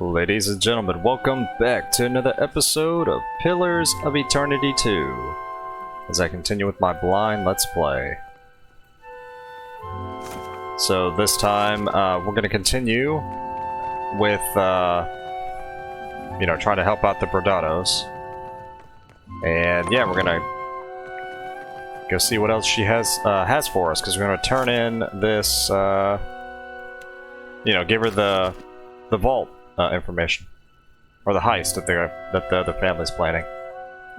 Ladies and gentlemen, welcome back to another episode of Pillars of Eternity 2. As I continue with my blind Let's Play. So this time, we're going to continue with, trying to help out the Bardattos. And yeah, we're going to go see what else she has for us, because we're going to turn in this, give her the vault. Information. Or the heist that the other family's planning.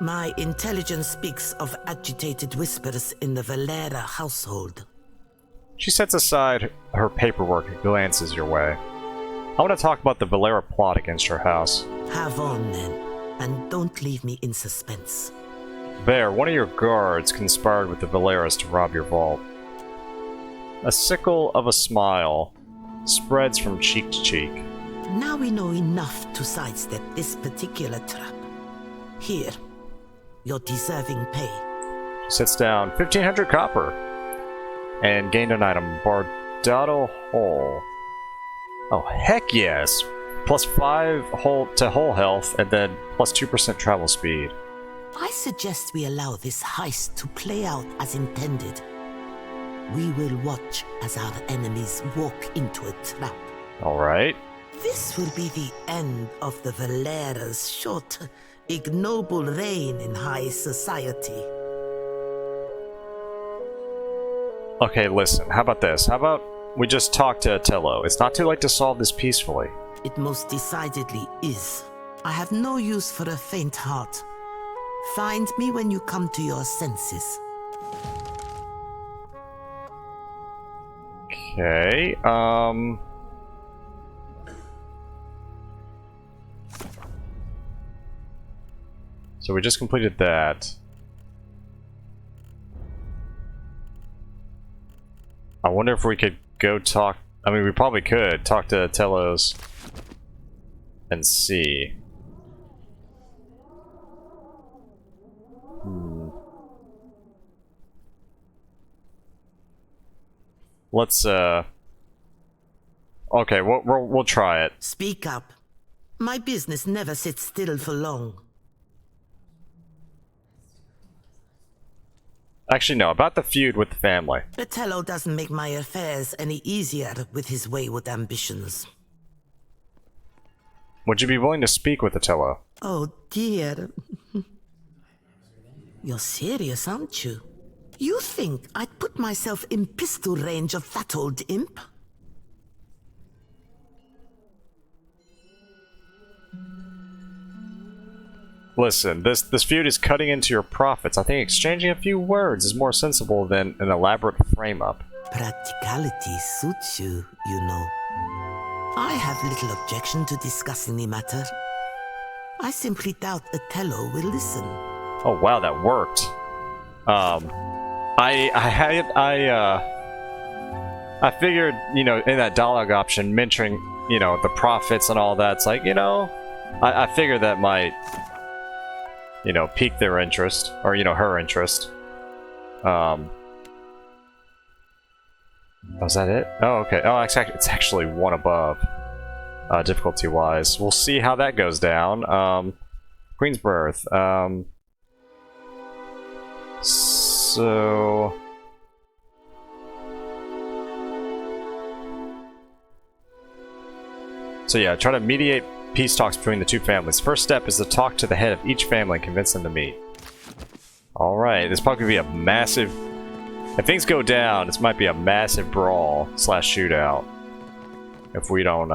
My intelligence speaks of agitated whispers in the Valera household. She sets aside her paperwork and glances your way. I want to talk about the Valera plot against her house. Have on, then, and don't leave me in suspense. There, one of your guards conspired with the Valeras to rob your vault. A sickle of a smile spreads from cheek to cheek. Now we know enough to sidestep this particular trap. Here, your deserving pay. She sits down 1,500 copper and gained an item, Bardatto Hull. Oh, heck yes! Plus 5 to whole health, and then plus 2% travel speed. I suggest we allow this heist to play out as intended. We will watch as our enemies walk into a trap. Alright. This will be the end of the Valera's short, ignoble reign in high society. Okay, listen, how about this? How about we just talk to Otello? It's not too late to solve this peacefully. It most decidedly is. I have no use for a faint heart. Find me when you come to your senses. Okay, So we just completed that. I wonder if we could go talk... I mean, we probably could talk to Telos and see. Let's, Okay, we'll try it. Speak up. My business never sits still for long. Actually, no, about the feud with the family. Otello doesn't make my affairs any easier with his wayward ambitions. Would you be willing to speak with Otello? Oh dear. You're serious, aren't you? You think I'd put myself in pistol range of that old imp? Listen, this feud is cutting into your profits. I think exchanging a few words is more sensible than an elaborate frame-up. Practicality suits you, you know. I have little objection to discussing the matter. I simply doubt Otello will listen. Oh wow, that worked. I figured, in that dialogue option, mentioning, the profits and all that, it's like, I figured that might... pique their interest, or, her interest. Was that it? Oh, okay. Oh, it's actually one above, difficulty-wise. We'll see how that goes down. Queen's Birth. So... So yeah, try to mediate peace talks between the two families. First step is to talk to the head of each family and convince them to meet. Alright, this probably be a massive... If things go down, this might be a massive brawl / shootout. If we don't,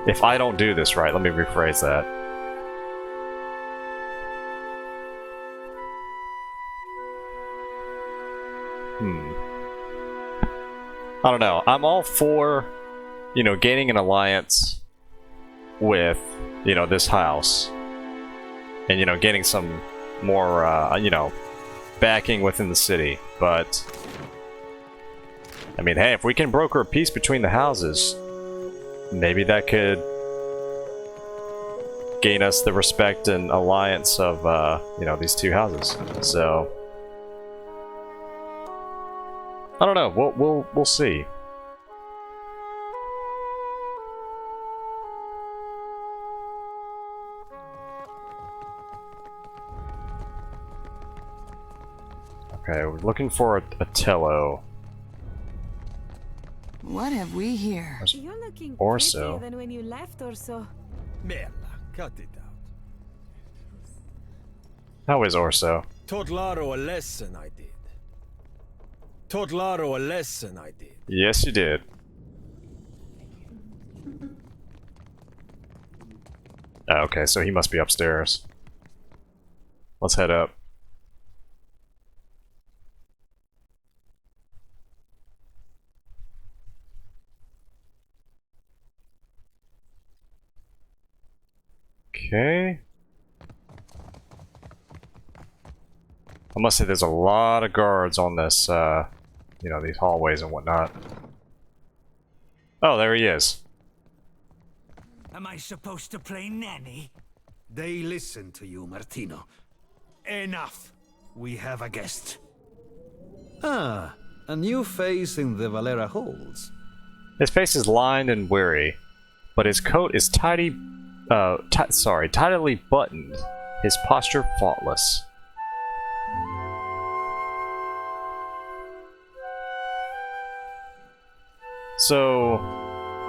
if I don't do this right, let me rephrase that. I don't know. I'm all for, gaining an alliance with, this house. And, getting some more, backing within the city. But, I mean, hey, if we can broker a peace between the houses, maybe that could gain us the respect and alliance of, these two houses. So, I don't know. We'll see. Okay, we're looking for a Tello. What have we here? You're looking Orso. prettier than when you left, Orso. Merla, cut it out. How is Orso? Taught Laro a lesson, I did. Taught Laro a lesson, I did. Yes, you did. Okay, so he must be upstairs. Let's head up. Okay. I must say there's a lot of guards on this, you know, these hallways and whatnot. Oh, there he is. Am I supposed to play nanny? They listen to you, Martino. Enough! We have a guest. Ah, a new face in the Valera halls. His face is lined and weary, but his coat is tidily buttoned, his posture faultless. So,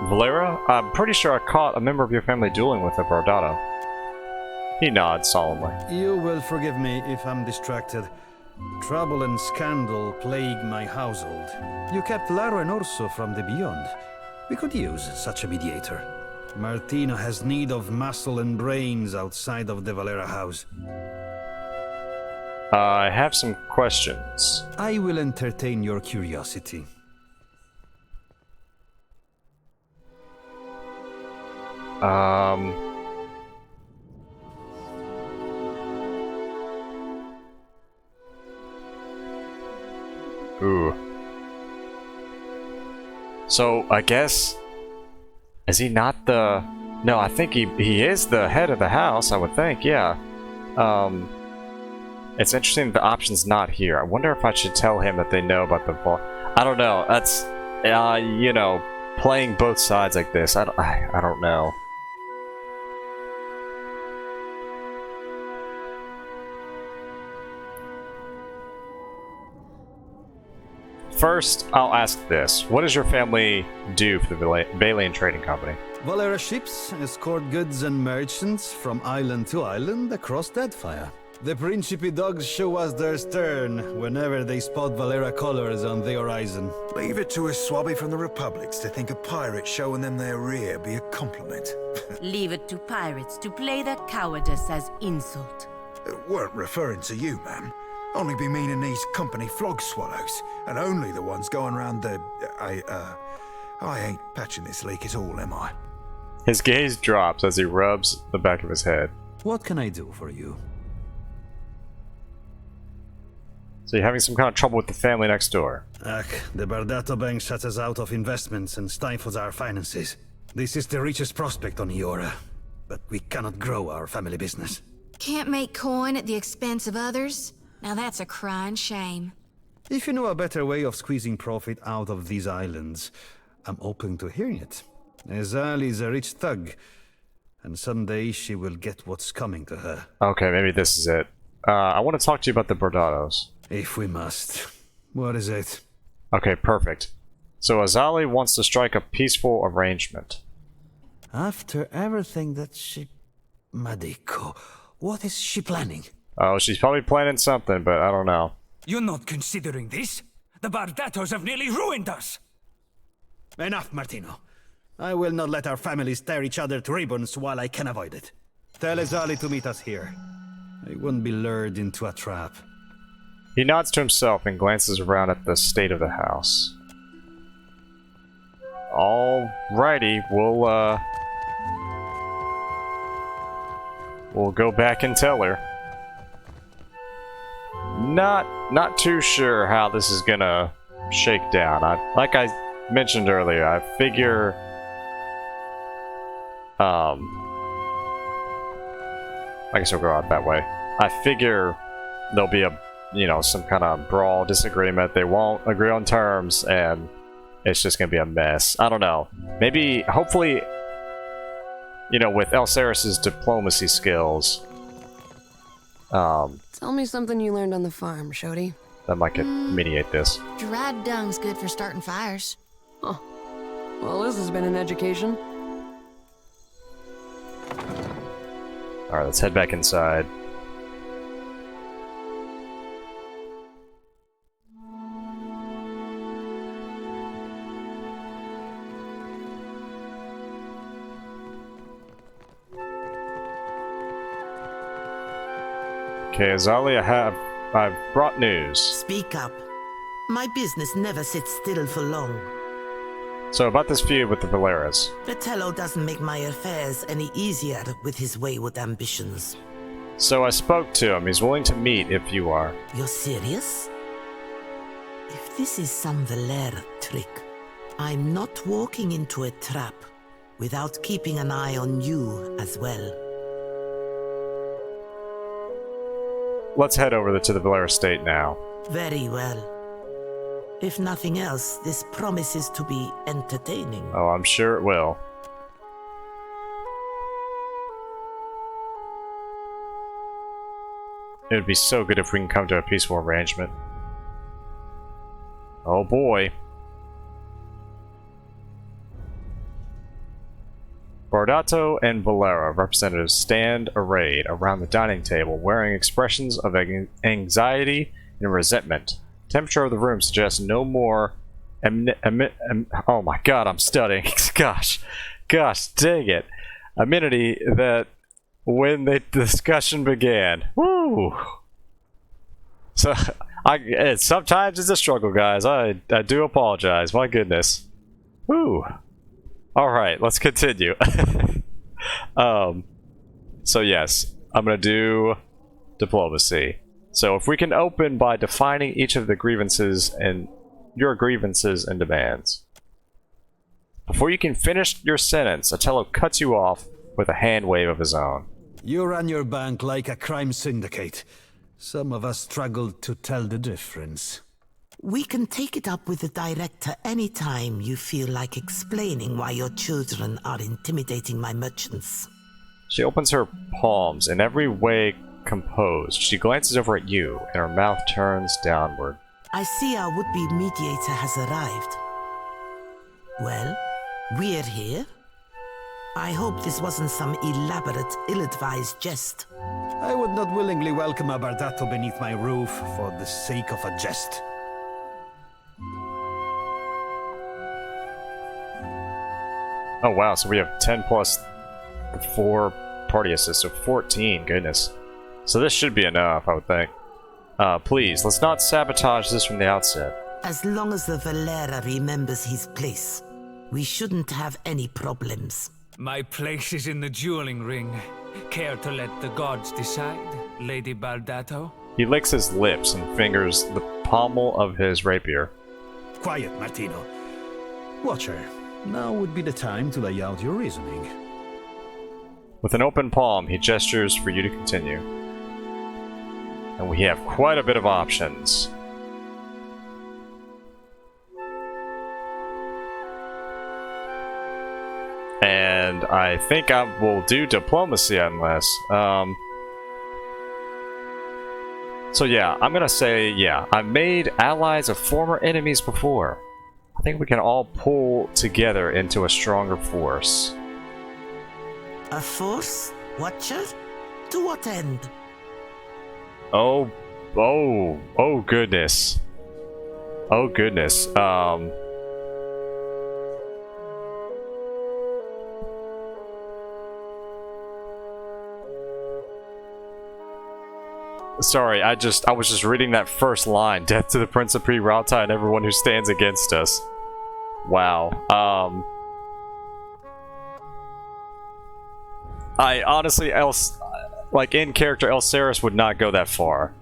Valera, I'm pretty sure I caught a member of your family dueling with a Bardatto. He nods solemnly. You will forgive me if I'm distracted. Trouble and scandal plague my household. You kept Laro and Orso from the beyond. We could use such a mediator. Martino has need of muscle and brains outside of the Valera house. I have some questions. I will entertain your curiosity. Ooh. So, I guess... Is he not the... No, I think he is the head of the house, I would think, yeah. It's interesting the option's not here. I wonder if I should tell him that they know about the vault. I don't know, that's... you know, playing both sides like this, I don't know. First, I'll ask this. What does your family do for the Balian Trading Company? Valera ships escort goods and merchants from island to island across Deadfire. The Principe dogs show us their stern whenever they spot Valera colors on the horizon. Leave it to a swabby from the Republics to think a pirate showing them their rear be a compliment. Leave it to pirates to play their cowardice as insult. Weren't referring to you, ma'am. Only be meaning these company flog swallows, and only the ones going round the... I ain't patching this leak at all, am I? His gaze drops as he rubs the back of his head. What can I do for you? So you're having some kind of trouble with the family next door? Ach, the Bardatto Bank shuts us out of investments and stifles our finances. This is the richest prospect on Iora, but we cannot grow our family business. Can't make coin at the expense of others? Now that's a crying shame. If you know a better way of squeezing profit out of these islands, I'm open to hearing it. Azali's a rich thug, and someday she will get what's coming to her. Okay, maybe this is it. I want to talk to you about the Bardattos. If we must. What is it? Okay, perfect. So Azali wants to strike a peaceful arrangement. After everything that she... Madiko, what is she planning? Oh, she's probably planning something, but I don't know. You're not considering this? The Bardattos have nearly ruined us! Enough, Martino. I will not let our families tear each other to ribbons while I can avoid it. Tell Azali to meet us here. I won't be lured into a trap. He nods to himself and glances around at the state of the house. Alrighty, we'll go back and tell her. Not too sure how this is gonna shake down. Like I mentioned earlier, I figure I guess we'll go out that way. I figure there'll be a, you know, some kind of brawl, disagreement. They won't agree on terms, and it's just gonna be a mess. I don't know. Maybe, hopefully, you know, with Elsaris's diplomacy skills. Tell me something you learned on the farm, Shodi. that might mediate this. Dried dung's good for starting fires. Oh. Well, this has been an education. Alright, let's head back inside. Okay, Azali, I've brought news. Speak up. My business never sits still for long. So about this feud with the Valeras. Fratello doesn't make my affairs any easier with his wayward ambitions. So I spoke to him. He's willing to meet if you are. You're serious? If this is some Valera trick, I'm not walking into a trap without keeping an eye on you as well. Let's head over to the Valera state now. Very well. If nothing else, this promises to be entertaining. Oh, I'm sure it will. It would be so good if we can come to a peaceful arrangement. Oh boy. Bardatto and Valera representatives stand arrayed around the dining table, wearing expressions of anxiety and resentment. Temperature of the room suggests no more. Oh my god, I'm studying. Gosh, dang it! Amenity that when the discussion began. Woo! So, sometimes it's a struggle, guys. I do apologize. My goodness. Woo! All right, let's continue. So yes, I'm gonna do diplomacy. So if we can open by defining each of the grievances and your grievances and demands. Before you can finish your sentence, Otello cuts you off with a hand wave of his own. You run your bank like a crime syndicate. Some of us struggled to tell the difference. We can take it up with the director anytime you feel like explaining why your children are intimidating my merchants. She opens her palms, in every way composed. She glances over at you, and her mouth turns downward. I see our would-be mediator has arrived. Well, we're here. I hope this wasn't some elaborate, ill-advised jest. I would not willingly welcome a Bardatto beneath my roof for the sake of a jest. Oh wow, so we have 10 plus 4 party assists, so 14, goodness. So this should be enough, I would think. Please, let's not sabotage this from the outset. As long as the Valera remembers his place, we shouldn't have any problems. My place is in the dueling ring. Care to let the gods decide, Lady Bardatto? He licks his lips and fingers the pommel of his rapier. Quiet, Martino. Watcher, now would be the time to lay out your reasoning. With an open palm, he gestures for you to continue. And we have quite a bit of options. And I think I will do diplomacy unless, So yeah, I'm gonna say, yeah, I've made allies of former enemies before. I think we can all pull together into a stronger force. A force? Watcher? To what end? Oh goodness. Oh goodness. Sorry, I was just reading that first line. Death to the Prince of Pre-Rauta and everyone who stands against us. Wow. I honestly, like in character, Elsaris would not go that far.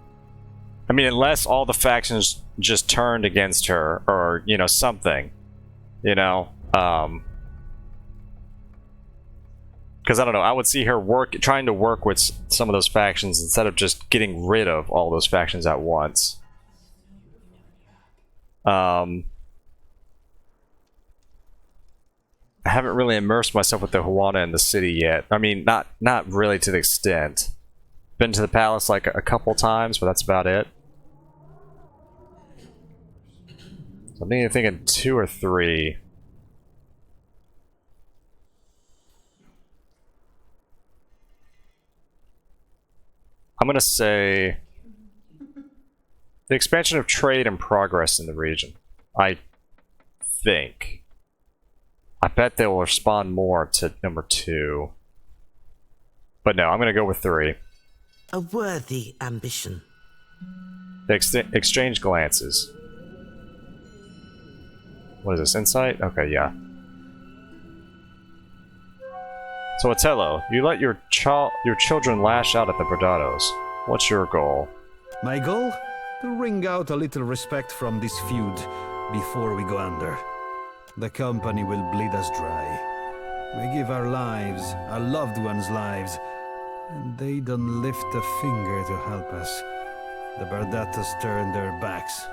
I mean, unless all the factions just turned against her, or, you know, something. You know? Because, I don't know, I would see her trying to work with some of those factions instead of just getting rid of all those factions at once. I haven't really immersed myself with the Huana and the city yet. I mean, not really to the extent. Been to the palace like a couple times, but that's about it. So I'm thinking 2 or 3. I'm gonna say the expansion of trade and progress in the region. I think. I bet they will respond more to number 2. But no, I'm gonna go with 3. A worthy ambition. They exchange glances. What is this, insight? Okay, yeah. So Otello, you let your children lash out at the Bardattos. What's your goal? My goal? To wring out a little respect from this feud before we go under. The company will bleed us dry. We give our lives, our loved ones' lives, and they don't lift a finger to help us. The Bardattos turn their backs.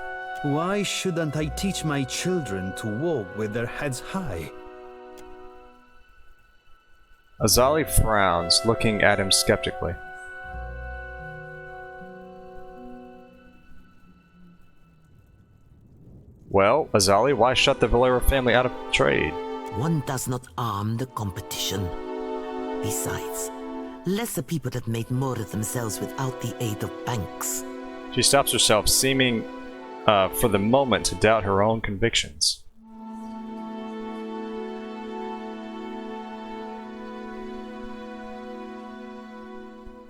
Why shouldn't I teach my children to walk with their heads high? Azali frowns, looking at him skeptically. Well, Azali, why shut the Valera family out of trade? One does not arm the competition. Besides, lesser people have made more of themselves without the aid of banks. She stops herself, seeming for the moment to doubt her own convictions.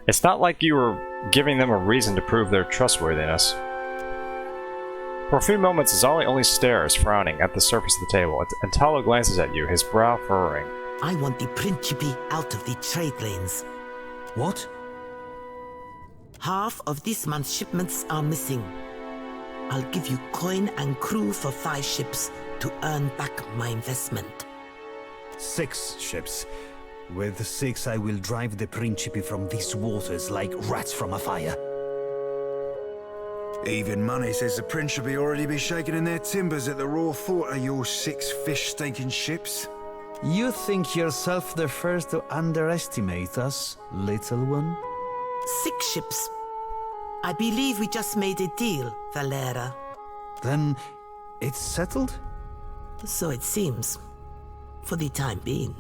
It's not like you were giving them a reason to prove their trustworthiness. For a few moments, Azali only stares, frowning, at the surface of the table. Antalo glances at you, his brow furrowing. I want the Principe out of the trade lanes. What? Half of this month's shipments are missing. I'll give you coin and crew for 5 ships to earn back my investment. 6 ships. With 6 I will drive the Principe from these waters like rats from a fire. Even money says the Principe already be shaking in their timbers at the raw thought of your 6 fish-stinking ships. You think yourself the first to underestimate us, little one? 6 ships. I believe we just made a deal, Valera. Then it's settled? So it seems. For the time being.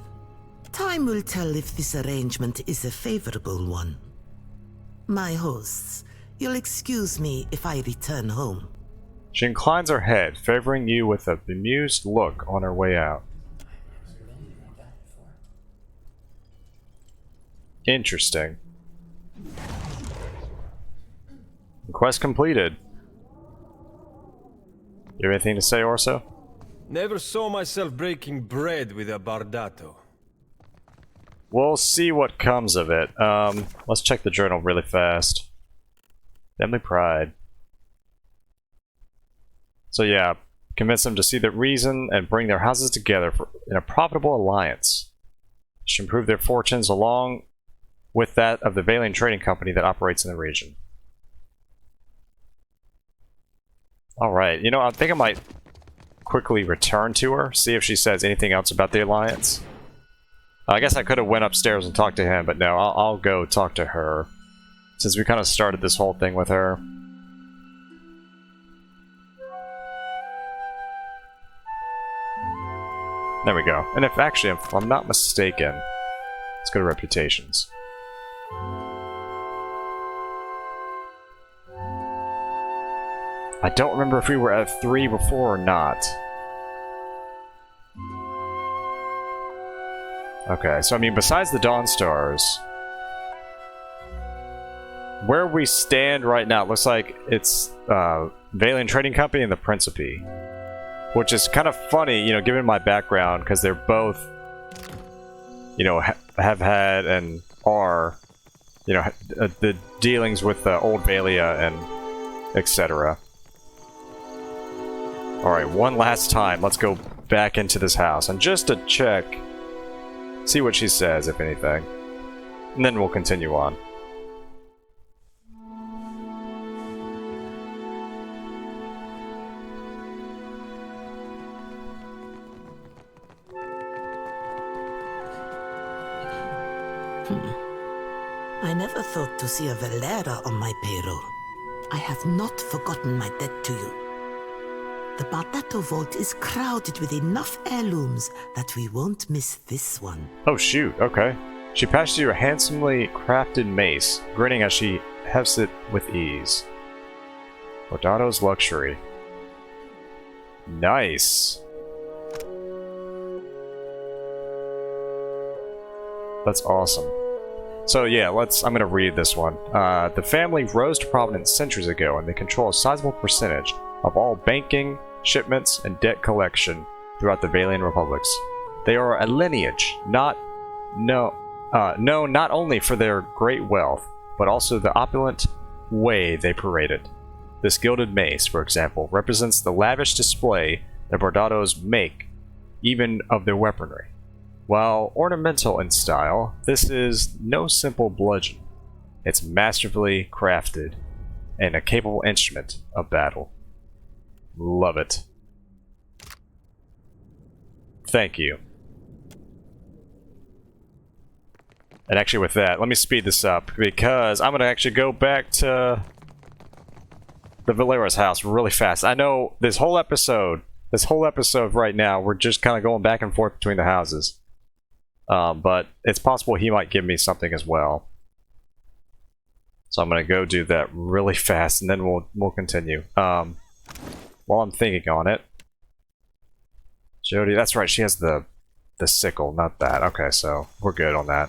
Time will tell if this arrangement is a favorable one. My hosts, you'll excuse me if I return home. She inclines her head, favoring you with a bemused look on her way out. Interesting. Quest completed. You have anything to say, Orso? Never saw myself breaking bread with a Bardatto. We'll see what comes of it. Let's check the journal really fast. Family pride. So yeah, convince them to see the reason and bring their houses together in a profitable alliance. Should improve their fortunes along with that of the Valian trading company that operates in the region. Alright, you know, I think I might quickly return to her, see if she says anything else about the alliance. I guess I could have went upstairs and talked to him, but no, I'll go talk to her. Since we kind of started this whole thing with her. There we go. And if I'm not mistaken, let's go to reputations. I don't remember if we were at 3 before or not. Okay, so I mean, besides the Dawn Stars, where we stand right now, it looks like it's Valian Trading Company and the Principe. Which is kind of funny, you know, given my background, because they're both, you know, have had and are, you know, the dealings with Old Valia and etc. Alright, one last time, let's go back into this house, and just to check, see what she says, if anything. And then we'll continue on. I never thought to see a Valera on my payroll. I have not forgotten my debt to you. The Bardatto vault is crowded with enough heirlooms that we won't miss this one. Oh shoot, okay. She passes you a handsomely crafted mace, grinning as she hefts it with ease. Bardato's luxury. Nice. That's awesome. So yeah, I'm gonna read this one. The family rose to prominence centuries ago, and they control a sizable percentage of all banking, shipments, and debt collection throughout the Valian republics. They are a lineage known not only for their great wealth, but also the opulent way they parade it. This gilded mace, for example, represents the lavish display that Bardattos make, even of their weaponry. While ornamental in style, this is no simple bludgeon. It's masterfully crafted and a capable instrument of battle. Love it. Thank you. And actually with that, let me speed this up, because I'm going to actually go back to the Valera's house really fast. I know this whole episode right now, we're just kind of going back and forth between the houses. But it's possible he might give me something as well. So I'm going to go do that really fast, and then we'll continue. While I'm thinking on it. Jody, that's right, she has the sickle, not that. Okay, so we're good on that.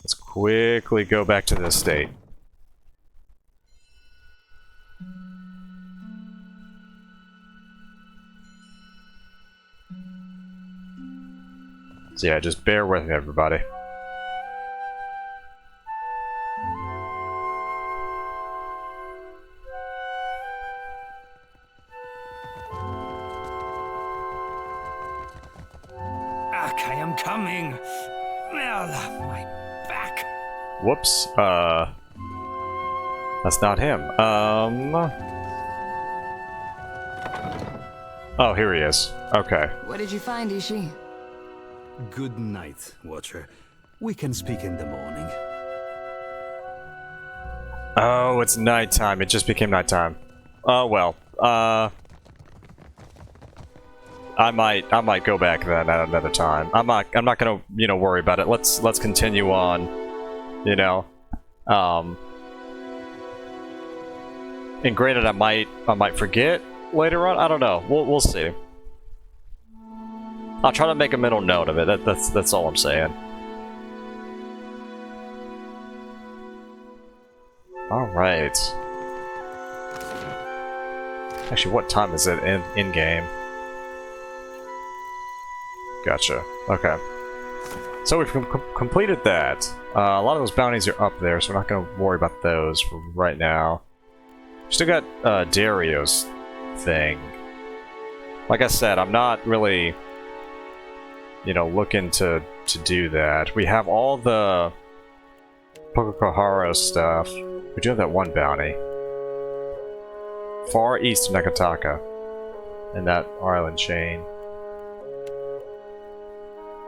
Let's quickly go back to the estate. So yeah, just bear with me, everybody. I am coming. My back. Whoops. That's not him. Oh, here he is. Okay. What did you find, Ishi? Good night, Watcher. We can speak in the morning. Oh, it's nighttime. It just became nighttime. Oh well. I might go back then at another time. I'm not gonna, worry about it. Let's continue on. And granted, I might forget later on. I don't know. We'll see. I'll try to make a mental note of it. That's all I'm saying. All right. Actually, what time is it in game? Gotcha. Okay. So we've completed that. A lot of those bounties are up there, so we're not going to worry about those for right now. Still got Dario's thing. Like I said, I'm not really, looking to do that. We have all the Pokokohara stuff. We do have that one bounty. Far east of Nakataka. In that island chain.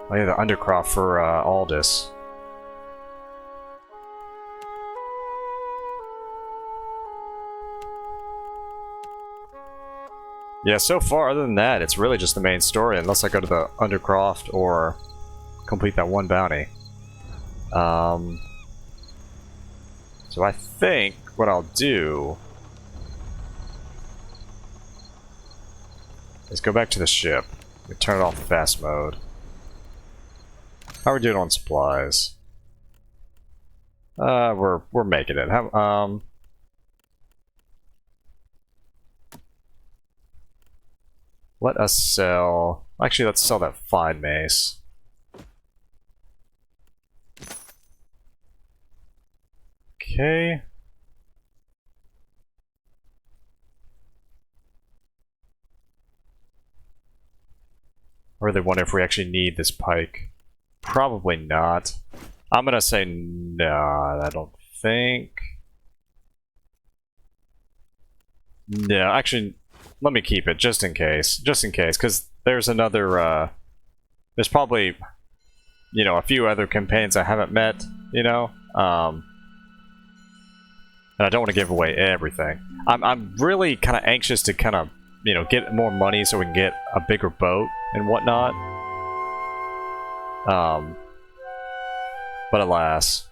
Oh yeah, the Undercroft for Aldous. Yeah, so far, other than that, it's really just the main story, unless I go to the Undercroft or complete that one bounty. So I think what I'll do is go back to the ship. We turn it off fast mode. How are we doing on supplies? We're making it. Let us sell. Actually, let's sell that fine mace. Okay. I really wonder if we actually need this pike. Probably not. I'm gonna say no, I don't think. No, actually, let me keep it just in case. Just in case, because there's another, there's probably, a few other campaigns I haven't met, And I don't want to give away everything. I'm really kind of anxious to kind of, you know, get more money so we can get a bigger boat and whatnot. But alas.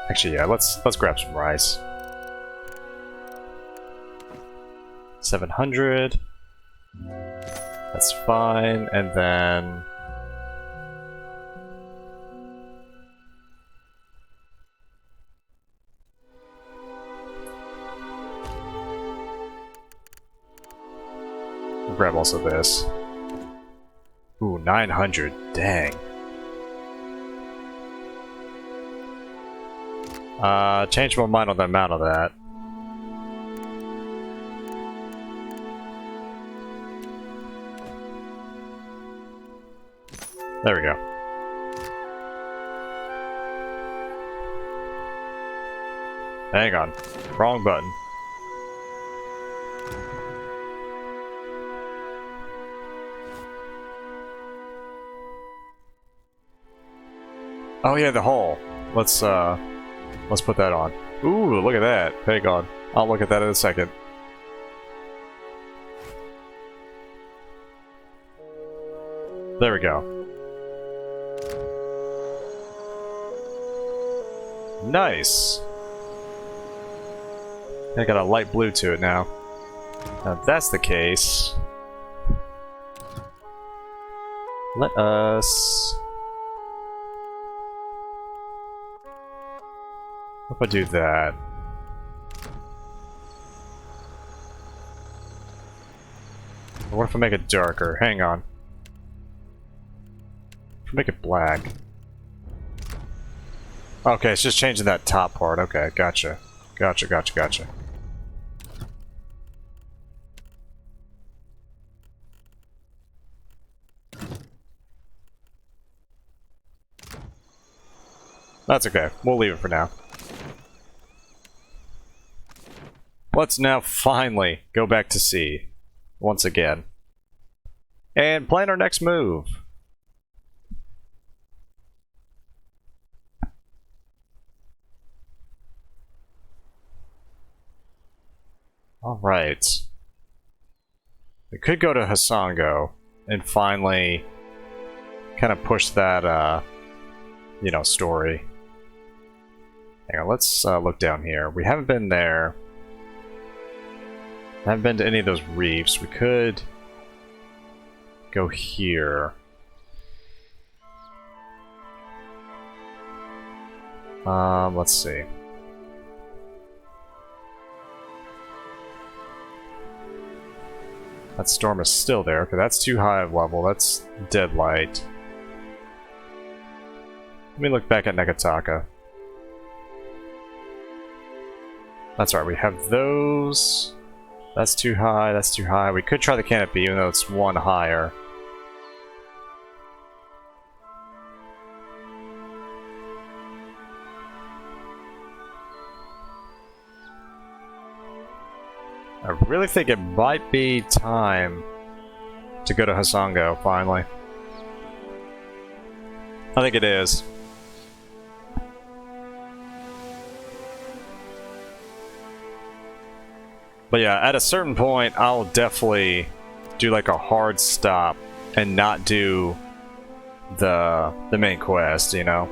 Actually, yeah, let's grab some rice. 700. That's fine, and then we'll grab also this. Ooh, 900. Dang. Change my mind on the amount of that. There we go. Hang on. Wrong button. Oh yeah, the hull. Let's put that on. Ooh, look at that. Hang on. I'll look at that in a second. There we go. Nice. I got a light blue to it now. Now if that's the case, let us... If I do that... What if I make it darker? Hang on. If I make it black... Okay, it's just changing that top part. Okay, gotcha. Gotcha. That's okay. We'll leave it for now. Let's now finally go back to sea. Once again. And plan our next move. Alright. We could go to Hasongo and finally kind of push that, you know, story. Hang on, let's look down here. We haven't been there. Haven't been to any of those reefs. We could go here. Let's see. That storm is still there. Okay, that's too high of level. That's dead light. Let me look back at Negataka. That's right, we have those. That's too high, that's too high. We could try the canopy, even though it's one higher. I really think it might be time to go to Hasongo, finally. I think it is. But yeah, at a certain point, I'll definitely do like a hard stop and not do the main quest, you know?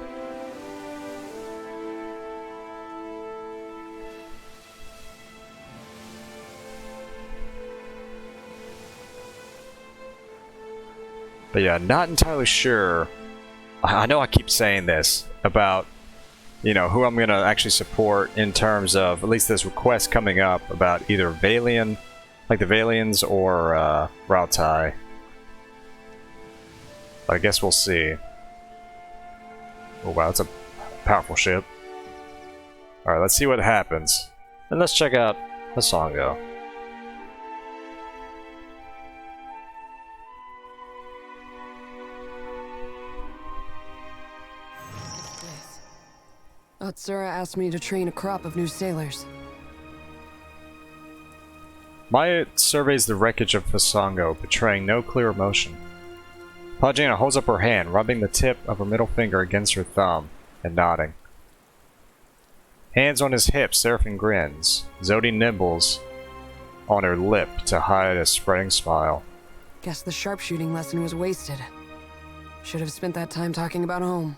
But yeah, not entirely sure. I know I keep saying this about, you know, who I'm going to actually support in terms of at least this request coming up about either Valian, like the Valians, or Rautai. But I guess we'll see. Oh wow, it's a powerful ship. Alright, let's see what happens. And let's check out Hasongo. Atsura asked me to train a crop of new sailors. Maya surveys the wreckage of Hasongo, betraying no clear emotion. Pagina holds up her hand, rubbing the tip of her middle finger against her thumb, and nodding. Hands on his hips, Seraphine grins. Zodi nibbles on her lip to hide a spreading smile. Guess the sharpshooting lesson was wasted. Should have spent that time talking about home.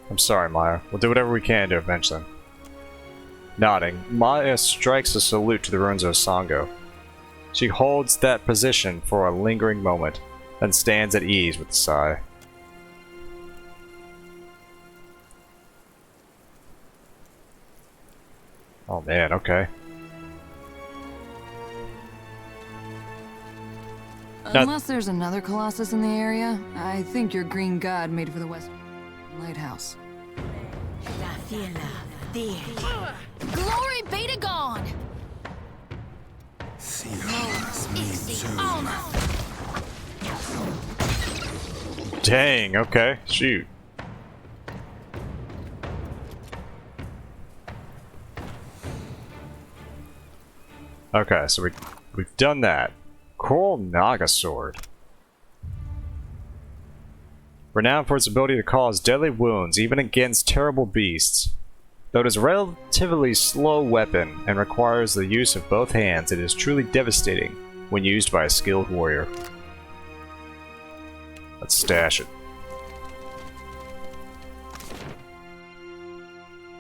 I'm sorry, Maya. We'll do whatever we can to avenge them. Nodding, Maya strikes a salute to the ruins of Hasongo. She holds that position for a lingering moment, then stands at ease with a sigh. Oh man, okay. Unless there's another Colossus in the area, I think your green god made for the West Lighthouse. Glory be to God! Dang, okay, shoot. Okay, so we've done that. Coral Naga Sword. Renowned for its ability to cause deadly wounds even against terrible beasts. Though it is a relatively slow weapon and requires the use of both hands, it is truly devastating when used by a skilled warrior. Let's stash it.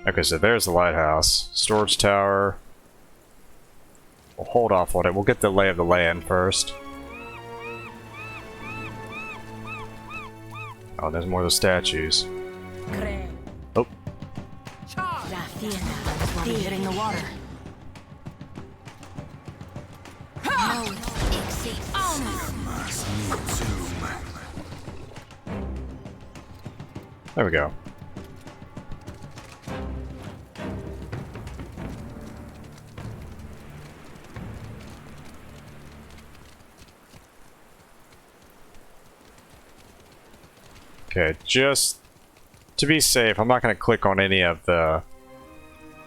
Okay, so there's the lighthouse. Storage tower. We'll hold off on it. We'll get the lay of the land first. Oh, there's more of the statues. Oh. Hitting the water. There we go. Okay, just to be safe, I'm not going to click on any of the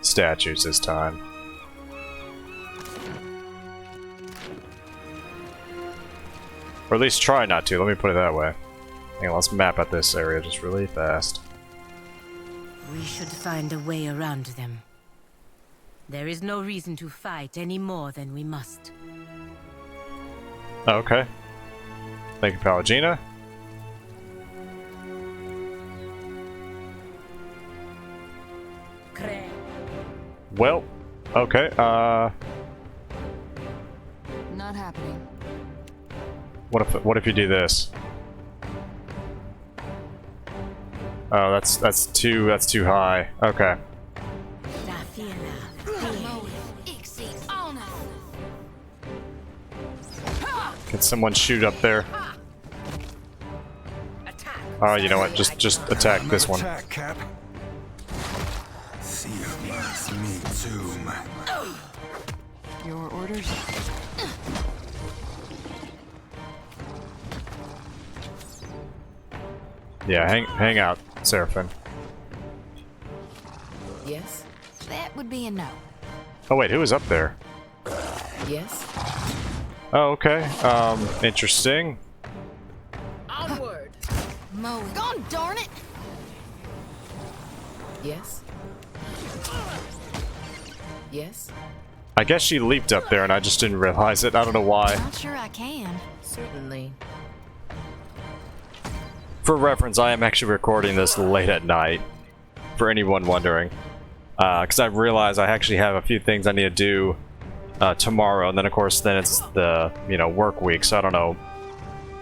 statues this time. Or at least try not to, let me put it that way. Hang on, let's map out this area just really fast. We should find a way around them. There is no reason to fight any more than we must. Okay. Thank you, Pallegina. Well, okay, Not happening. what if you do this? Oh, that's too high. Okay. Can someone shoot up there? Oh, you know what? Just attack this one. Attack, Cap. Your orders? Yeah, hang out, Seraphine. Yes? That would be a no. Oh wait, who was up there? Yes? Oh, okay. Interesting. Onward! Mowing. Gone, darn it! Yes? Yes? I guess she leaped up there and I just didn't realize it. I don't know why. Not sure I can. Certainly. For reference, I am actually recording this late at night. For anyone wondering. Because I realized I actually have a few things I need to do tomorrow. And then, of course, then it's the, work week. So I don't know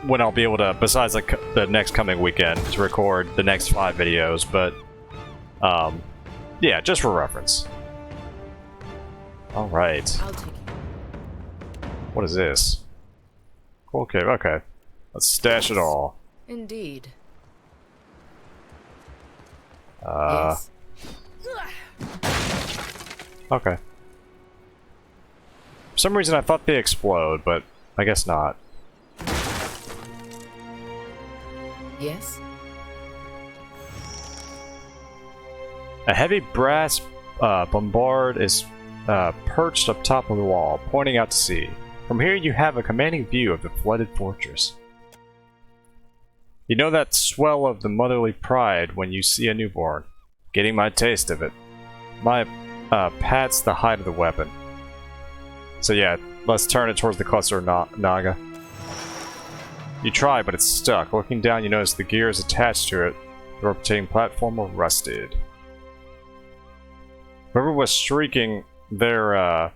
when I'll be able to, besides like the next coming weekend, to record the next 5 videos. But, yeah, just for reference. Alright. I'll take it. What is this? Okay, okay. Let's stash it all. Indeed. Yes. Okay. For some reason I thought they explode, but I guess not. Yes? A heavy brass bombard is perched up top of the wall, pointing out to sea. From here you have a commanding view of the flooded fortress. You know that swell of the motherly pride when you see a newborn. Getting my taste of it. My pat's the height of the weapon. So yeah, let's turn it towards the cluster Naga. You try, but it's stuck. Looking down, you notice the gears attached to it. The rotating platform are rusted. Whoever was shirking the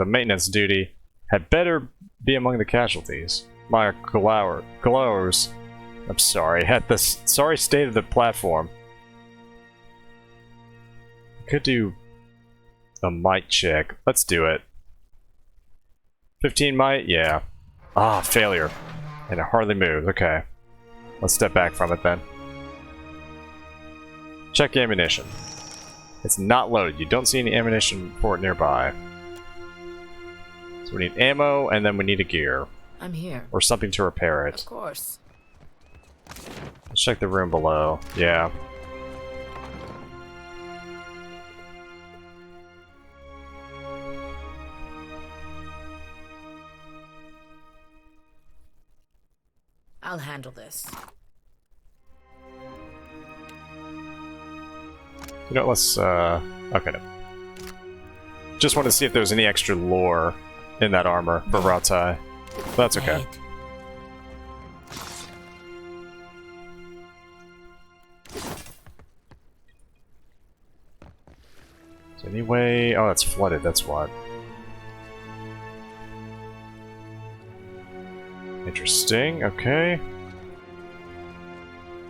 maintenance duty had better be among the casualties. My glowers, I'm sorry, at the sorry state of the platform. Could do a might check. Let's do it. 15 might? Yeah. Ah, failure. And it hardly moves. Okay. Let's step back from it then. Check ammunition. It's not loaded. You don't see any ammunition for it nearby. So we need ammo, and then we need a gear. I'm here. Or something to repair it. Of course. Let's check the room below. Yeah. I'll handle this. You know, let's, okay. No. Just wanted to see if there was any extra lore in that armor for Rautai. But that's okay. So anyway, oh, that's flooded, that's what. Interesting, okay.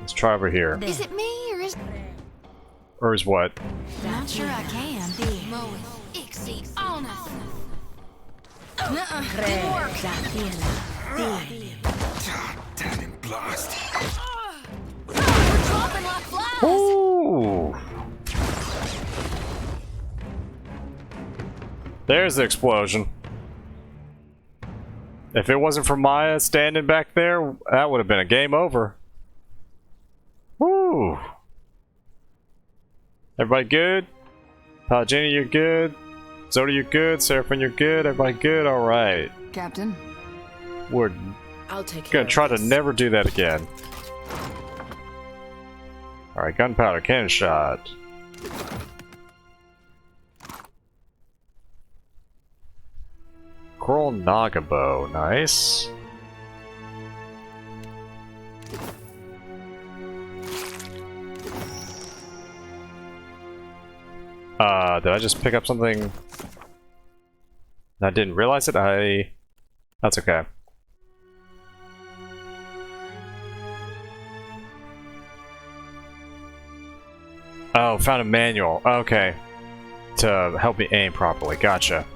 Let's try over here. Is it me or is... Or is what? Not sure I can. Didn't work. Damn blast. We're dropping like flies. Ooh! There's the explosion. If it wasn't for Maya standing back there, that would have been a game over. Woo! Everybody good? Palagini, you're good? Zoda, you're good? Seraphine, you're good? Everybody good? Alright. Captain? I'll take care Gonna try to of this. never do that again. Alright, gunpowder, cannon shot. Coral Nagabo, nice. Did I just pick up something? I didn't realize it? That's okay. Oh, found a manual. Okay. To help me aim properly. Gotcha.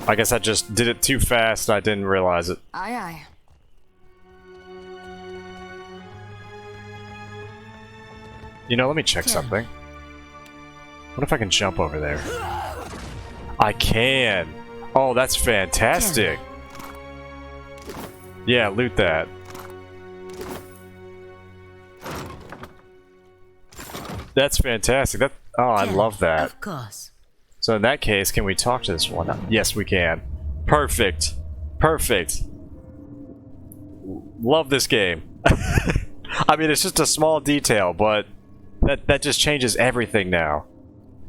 I guess I just did it too fast and I didn't realize it. Aye, aye. You know, let me check something. What if I can jump over there? I can! Oh, that's fantastic! Yeah, loot that. That's fantastic. That, oh, I love that. Of course. So in that case, can we talk to this one? Yes, we can. Perfect. Perfect. Love this game. I mean, it's just a small detail, but that just changes everything now.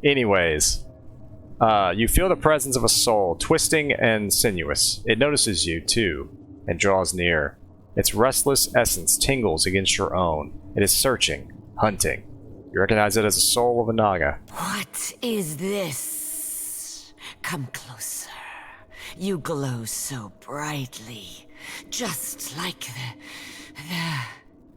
Anyways, you feel the presence of a soul, twisting and sinuous. It notices you, too, and draws near. Its restless essence tingles against your own. It is searching, hunting. You recognize it as the soul of a Naga. What is this? Come closer. You glow so brightly, just like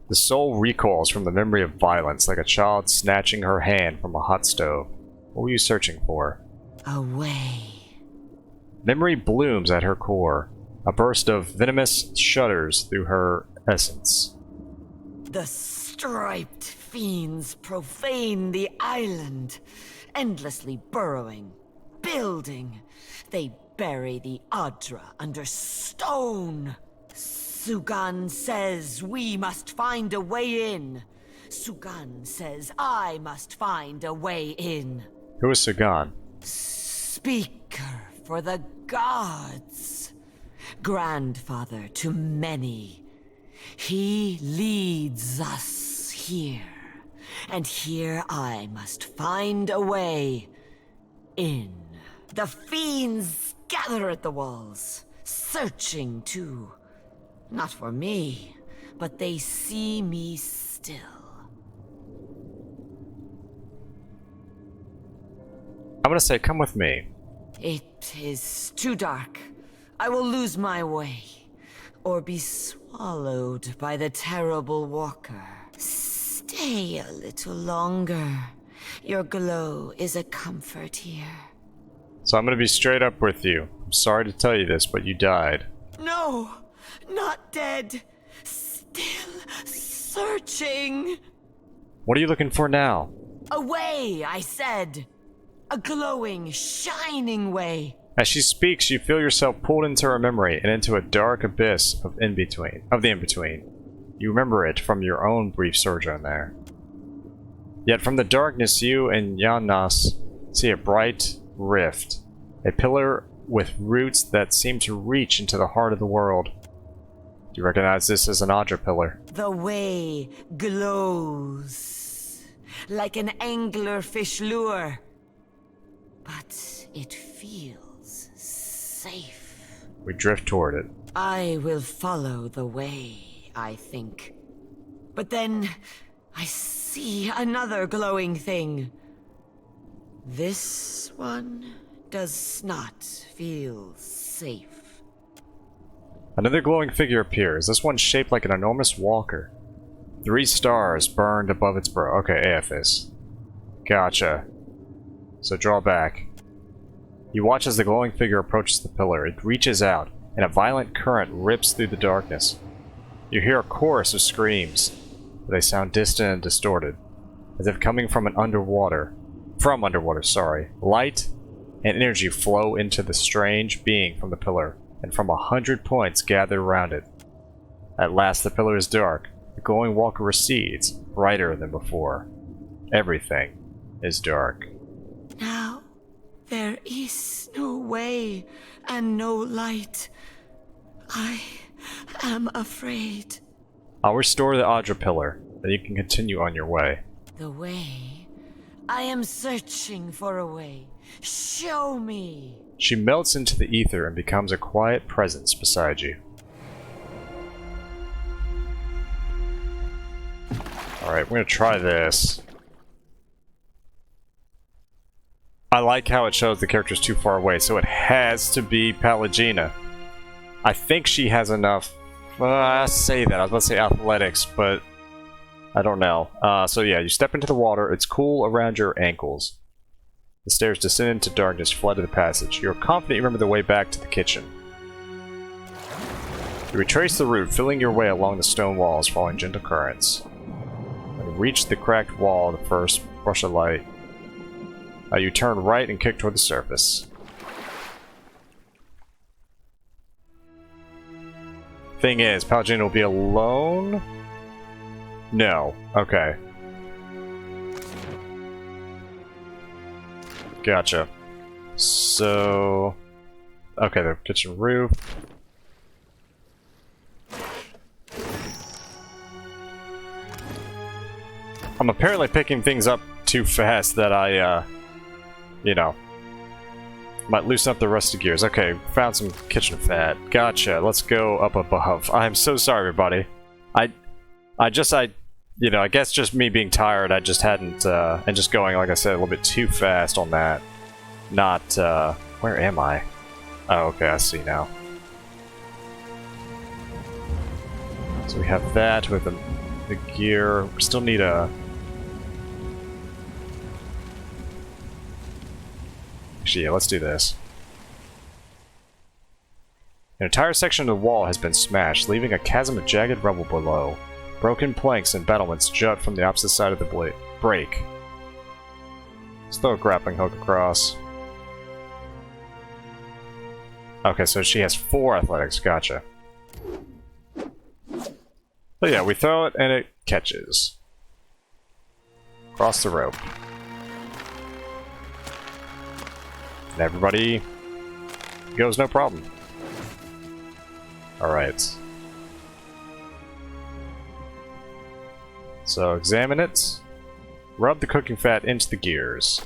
The soul recoils from the memory of violence, like a child snatching her hand from a hot stove. What were you searching for? a way. Memory blooms at her core. A burst of venomous shudders through her essence. The striped fiends profane the island, endlessly burrowing, building. They bury the Adra under stone. Sugan says we must find a way in. Sugan says I must find a way in. Who is Sugan? Speaker for the gods. Grandfather to many. He leads us here. And here I must find a way in. The fiends gather at the walls, searching too. Not for me, but they see me still. I'm gonna say, come with me. It is too dark. I will lose my way, or be swallowed by the terrible walker. Stay a little longer. Your glow is a comfort here. So I'm gonna be straight up with you. I'm sorry to tell you this, but you died. No, not dead. Still searching. What are you looking for now? A way, I said. A glowing, shining way. As she speaks, you feel yourself pulled into her memory and into a dark abyss of the in-between. You remember it from your own brief sojourn there. Yet from the darkness, you and Yannas see a bright rift, a pillar with roots that seem to reach into the heart of the world. Do you recognize this as an Audra pillar? The way glows like an anglerfish lure, but it feels safe. We drift toward it. I will follow the way, I think. But then I see another glowing thing. This one does not feel safe. Another glowing figure appears, this one shaped like an enormous walker. 3 stars burned above its brow. Okay, Aethys. Gotcha. So draw back. You watch as the glowing figure approaches the pillar. It reaches out, and a violent current rips through the darkness. You hear a chorus of screams, but they sound distant and distorted, as if coming from underwater. Light and energy flow into the strange being from the pillar, and from 100 points gather around it. At last the pillar is dark. The glowing walker recedes, brighter than before. Everything is dark. Now there is no way and no light. I am afraid. I'll restore the Audra pillar, then you can continue on your way. The way? I am searching for a way. Show me. She melts into the ether and becomes a quiet presence beside you. Alright, we're gonna try this. I like how it shows the character's too far away, so it has to be Pallegina. I think she has enough... I say that, I was about to say athletics, but... I don't know. So yeah, you step into the water, it's cool around your ankles. The stairs descend into darkness, flood to the passage. You're confident you remember the way back to the kitchen. You retrace the route, filling your way along the stone walls, following gentle currents. When you reach the cracked wall, the first brush of light. You turn right and kick toward the surface. Thing is, Pallegina will be alone? No. Okay. Gotcha. So... okay, the kitchen roof. I'm apparently picking things up too fast that I, you know, might loosen up the rusty gears. Okay, found some kitchen fat. Gotcha, let's go up above. I'm so sorry, everybody. You know, I guess just me being tired, I just hadn't, and just going, like I said, a little bit too fast on that. Not, where am I? Oh, okay, I see now. So we have that with the gear. We still need a... actually, yeah, let's do this. An entire section of the wall has been smashed, leaving a chasm of jagged rubble below. Broken planks and battlements jut from the opposite side of the break. Let's throw a grappling hook across. Okay, so she has 4 athletics, gotcha. So yeah, we throw it and it catches. Cross the rope. And everybody goes no problem. Alright. So examine it. Rub the cooking fat into the gears.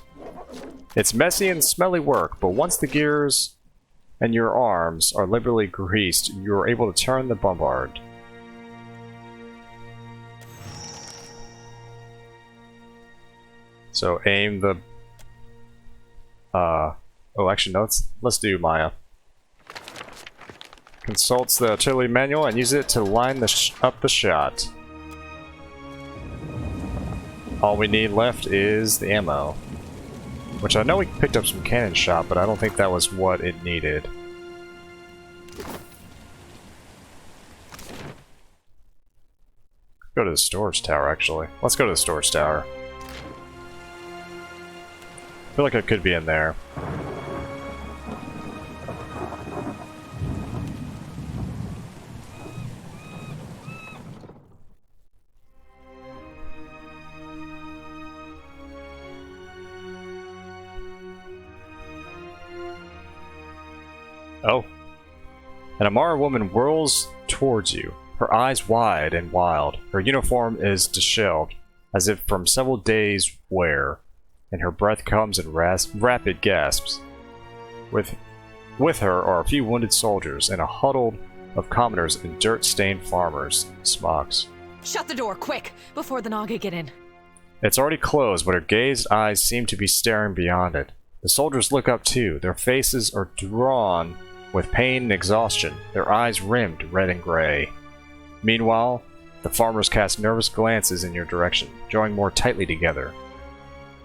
It's messy and smelly work, but once the gears and your arms are liberally greased, you are able to turn the bombard. So aim the... oh, actually, no, let's do Maya. Consults the artillery manual and use it to line up the shot. All we need left is the ammo. Which I know we picked up some cannon shot, but I don't think that was what it needed. Go to the storage tower, actually. Let's go to the storage tower. I feel like it could be in there. Oh. An Amara woman whirls towards you, her eyes wide and wild. Her uniform is disheveled, as if from several days' wear, and her breath comes in rapid gasps. With her are a few wounded soldiers and a huddle of commoners and dirt-stained farmers' smocks. Shut the door, quick, before the Naga get in. It's already closed, but her gazed eyes seem to be staring beyond it. The soldiers look up too. Their faces are drawn with pain and exhaustion, their eyes rimmed red and gray. Meanwhile, the farmers cast nervous glances in your direction, drawing more tightly together.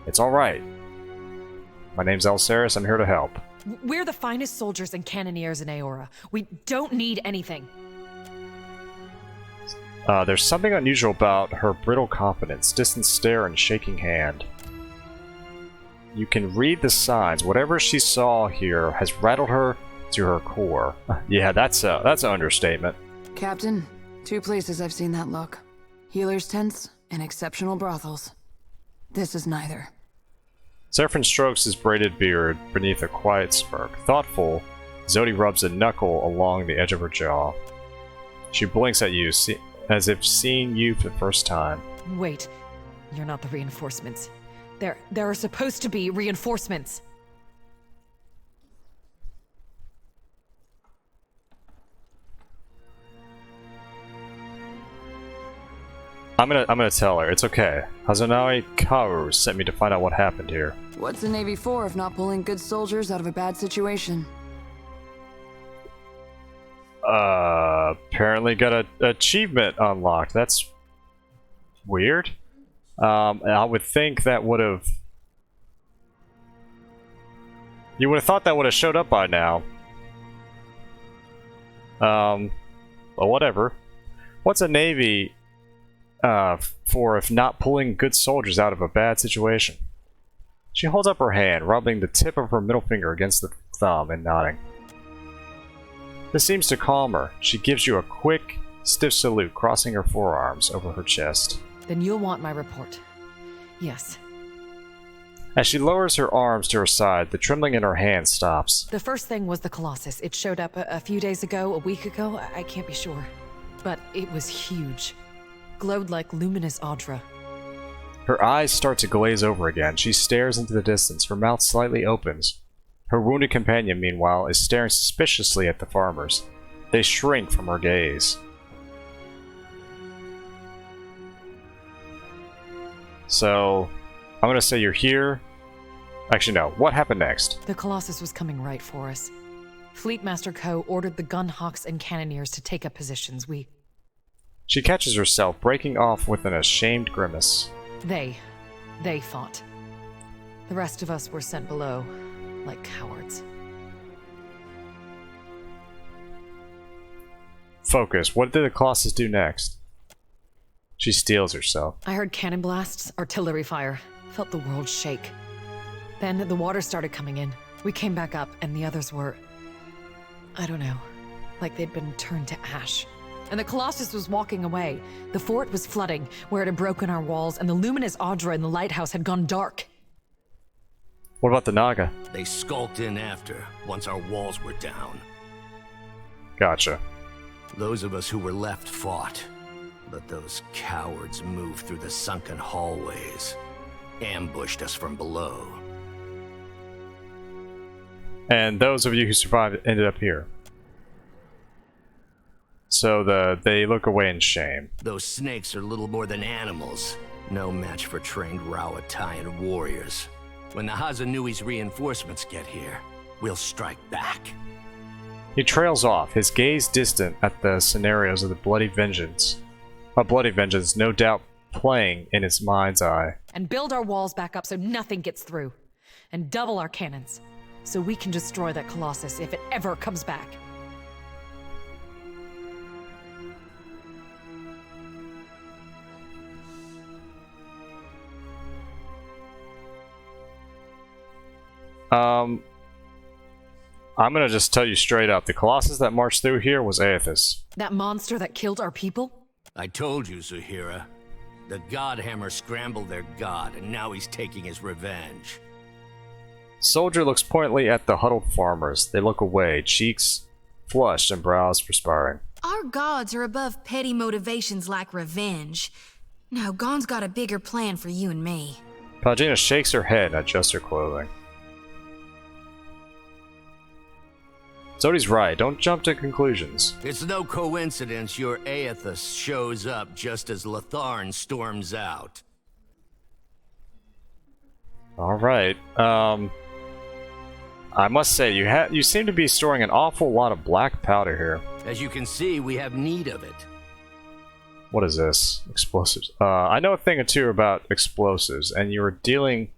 It's alright. My name's Alceris, I'm here to help. We're the finest soldiers and cannoneers in Aora. We don't need anything. There's something unusual about her brittle confidence, distant stare and shaking hand. You can read the signs. Whatever she saw here has rattled her to her core. Yeah, that's an understatement. Captain, 2 places I've seen that look. Healers' tents and exceptional brothels. This is neither. Seraphim strokes his braided beard beneath a quiet smirk. Thoughtful, Zodi rubs a knuckle along the edge of her jaw. She blinks at you, as if seeing you for the first time. Wait, you're not the reinforcements. There are supposed to be reinforcements. I'm gonna tell her. It's okay. Hazanari Kaoru sent me to find out what happened here. What's the Navy for if not pulling good soldiers out of a bad situation? Apparently got an achievement unlocked. That's weird. I would think that would have... You would have thought that would have showed up by now. But whatever. What's a Navy for if not pulling good soldiers out of a bad situation? She holds up her hand, rubbing the tip of her middle finger against the thumb and nodding. This seems to calm her. She gives you a quick, stiff salute, crossing her forearms over her chest. Then you'll want my report. Yes. As she lowers her arms to her side, the trembling in her hand stops. The first thing was the Colossus. It showed up a few days ago, a week ago, I can't be sure. But it was huge. Glowed like luminous Audra. Her eyes start to glaze over again. She stares into the distance. Her mouth slightly opens. Her wounded companion, meanwhile, is staring suspiciously at the farmers. They shrink from her gaze. So, I'm gonna say you're here. Actually, no. What happened next? The Colossus was coming right for us. Fleetmaster Ko ordered the gunhawks and cannoneers to take up positions. She catches herself, breaking off with an ashamed grimace. They fought. The rest of us were sent below, like cowards. Focus. What did the Colossus do next? She steels herself. I heard cannon blasts, artillery fire. Felt the world shake. Then the water started coming in. We came back up, and the others were... I don't know. Like they'd been turned to ash. and the Colossus was walking away. The fort was flooding, where it had broken our walls, and the luminous Audra in the lighthouse had gone dark. What about the Naga? They skulked in after, once our walls were down. Gotcha. Those of us who were left fought, but those cowards moved through the sunken hallways, ambushed us from below. And those of you who survived ended up here. So they look away in shame. Those snakes are little more than animals, no match for trained Rawatayan warriors. When the Hazonui's reinforcements get here, we'll strike back. He trails off, his gaze distant at the scenarios of the bloody vengeance. A bloody vengeance, no doubt playing in his mind's eye. And build our walls back up so nothing gets through. And double our cannons, so we can destroy that Colossus if it ever comes back. I'm gonna just tell you straight up, the Colossus that marched through here was Aethys. That monster that killed our people? I told you, Zuhira. The Godhammer scrambled their god, and now he's taking his revenge. Soldier looks pointedly at the huddled farmers. They look away, cheeks flushed and brows perspiring. Our gods are above petty motivations like revenge. No, Gon's got a bigger plan for you and me. Palgina shakes her head and adjusts her clothing. Zodi's right, don't jump to conclusions. It's no coincidence your Aethys shows up just as Latharn storms out. Alright, I must say, you seem to be storing an awful lot of black powder here. As you can see, we have need of it. What is this? Explosives. I know a thing or two about explosives, and you are dealing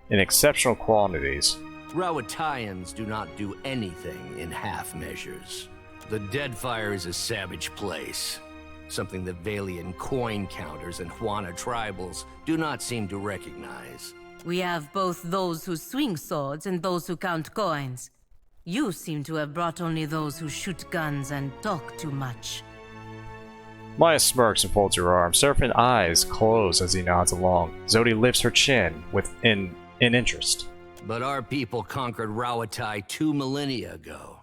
in exceptional quantities. Rawatayans do not do anything in half measures. The Deadfire is a savage place, something the Valian coin counters and Huana tribals do not seem to recognize. We have both those who swing swords and those who count coins. You seem to have brought only those who shoot guns and talk too much. Maya smirks and folds her arms. Serpent eyes close as he nods along. Zodi lifts her chin in interest. But our people conquered Rawatai 2 millennia ago.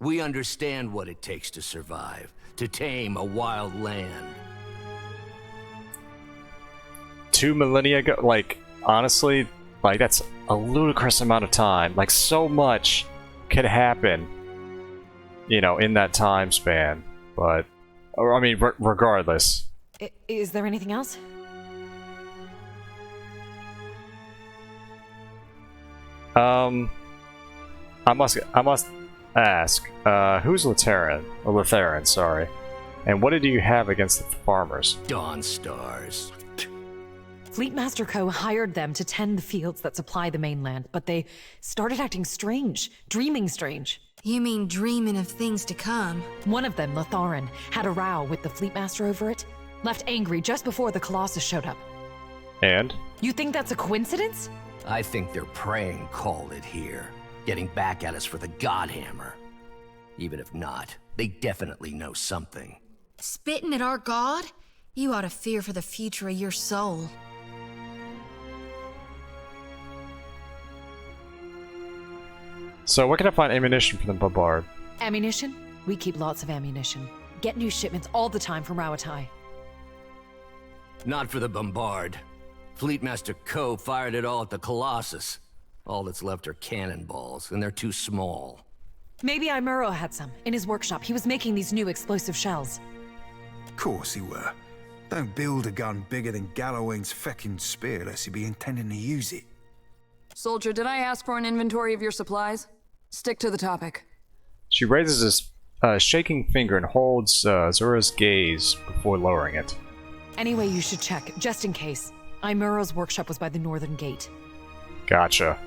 We understand what it takes to survive, to tame a wild land. 2 millennia ago? Like, honestly, like, that's a ludicrous amount of time. Like, so much could happen, you know, in that time span. But, I mean, regardless. Is there anything else? I must ask, who's Latharan, sorry. And what did you have against the farmers? Dawn Stars. Fleetmaster Co. hired them to tend the fields that supply the mainland, but they started acting strange, dreaming strange. You mean dreaming of things to come? One of them, Latharan, had a row with the Fleetmaster over it, left angry just before the Colossus showed up. And? You think that's a coincidence? I think their praying called it here, getting back at us for the Godhammer. Even if not, they definitely know something. Spitting at our god? You ought to fear for the future of your soul. So where can I find ammunition for the bombard? Ammunition? We keep lots of ammunition. Get new shipments all the time from Rawatai. Not for the bombard. Fleetmaster Co. fired it all at the Colossus. All that's left are cannonballs, and they're too small. Maybe Imuro had some. In his workshop, he was making these new explosive shells. Course he were. Don't build a gun bigger than Galloway's feckin' spear unless he be intending to use it. Soldier, did I ask for an inventory of your supplies? Stick to the topic. She raises a shaking finger and holds Zura's gaze before lowering it. Anyway, you should check, just in case. Imuro's workshop was by the northern gate. Gotcha.